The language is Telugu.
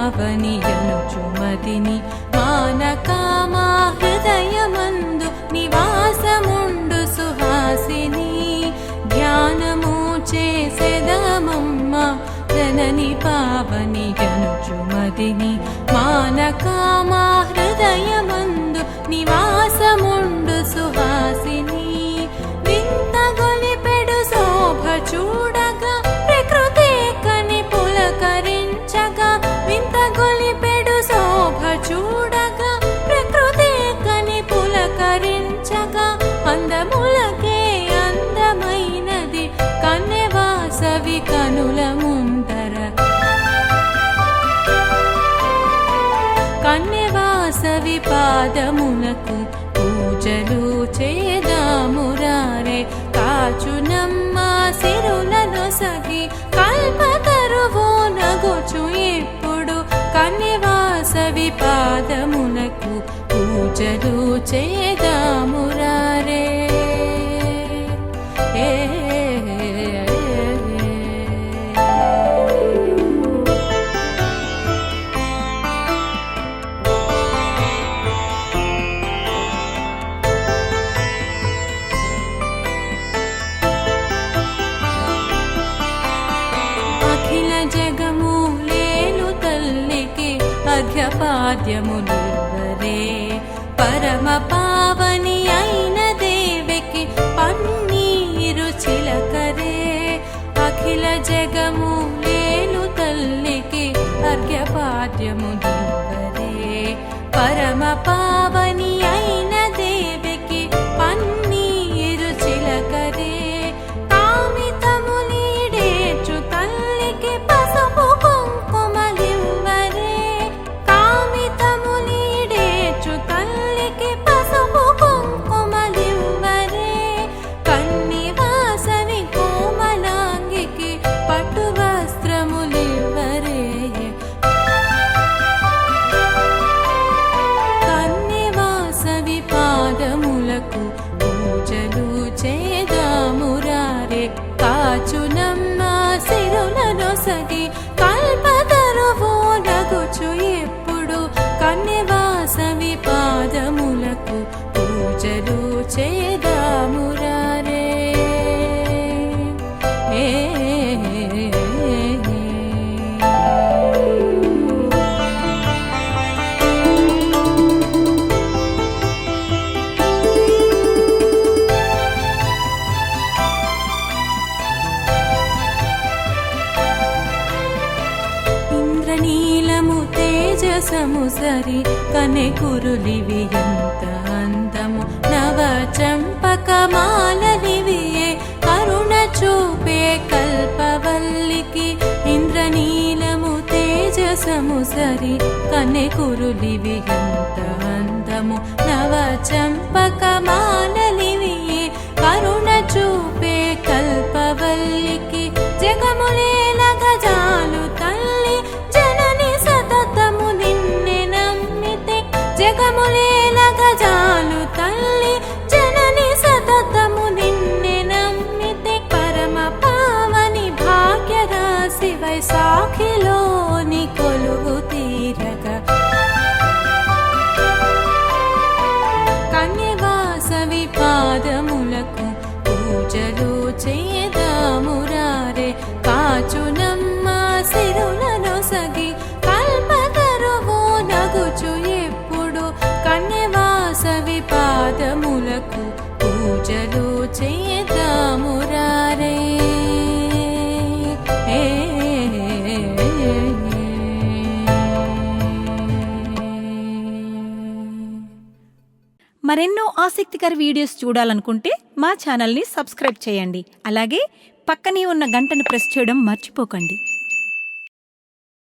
పావని అనుచుమతిని మానకామా హృదయమందు నివాసముండు సుహాసిని ధ్యానము చేసెదమమ్మ జనని పావని అనుచుమతిని మానకామా హృదయమందు నివాసముండు సుహాసిని వింత గొలిపెడు శోభ చూడగా ప్రకృతి కని పులకరించగా వింత గొలిపెడు శోభ చూడగా ప్రకృతి కని పులకరించగా అందములకే అందమైనది కన్నెవాసవి కనుల ముందర కన్నెవాసవి పాదములకు పూజలు చేదామురారే కాచునమ్మ సిరులను సగి కల్పతరువు నగుచు ఇప్పుడు కన్యవాసవి పాదములకు పూజలు చేదామురారే అర్ఘ్యపాద్యములివ్వరే పరమ పావని అయిన దేవికి పన్నీరు చిలకరే అఖిల జగము లేలు తల్లికి అర్ఘ్యపాద్యములివ్వరే పరమ పావని అయిన దేవికి పన్నీరు చిలకరే కామితములీడేచు తల్లికి పసుపు కుంకుమలివ్వరే కామితములీడేచు తల్లికి పసుపు కుంకుమలివ్వరే కన్నివాసవి కోమలాంగికి పట్టు వస్త్రములివ్వరే కన్నివాసవి పాదములకు పూజలు చేదామురారే కాచునమ్మ సిరులను సగి కల్పతరువు నగుచు ఇప్పుడు కన్యవాసవి పాదములకు పూజలు చేదామురారే ఇంద్రనీలము తేజసము సరి కనె కురులివి ఎంత అందము నవ చంపకమాలలివియే కరుణ చూపే కల్పవల్లికి ఇంద్రనీలము తేజసము సరి కనె కురులివి ఎంత అందము నవ చంపకమాలలివియే కరుణ చూపే కల్పవల్లికి జగములేల గజాలు తల్లి జనని సతతము నిన్నే నమ్మితే జగములేల గజాలు తల్లి జనని సతతము నిన్నే నమ్మితే పరమ పావని భాగ్యరాశి వైశాఖిలోని కొలువు తీరగా కన్యవాసవి పాదములకు పూజలు చేదామురారే కాచునమ్మ సిరులను సగి కల్పతరువు నగుచు ఇప్పుడు కన్యవాసవి పాదములకు పూజలు చేదామురారే మరెన్నో ఆసక్తికర వీడియోస్ చూడాలనుకుంటే మా ఛానల్ని సబ్స్క్రైబ్ చేయండి. అలాగే పక్కనే ఉన్న గంటను ప్రెస్ చేయడం మర్చిపోకండి.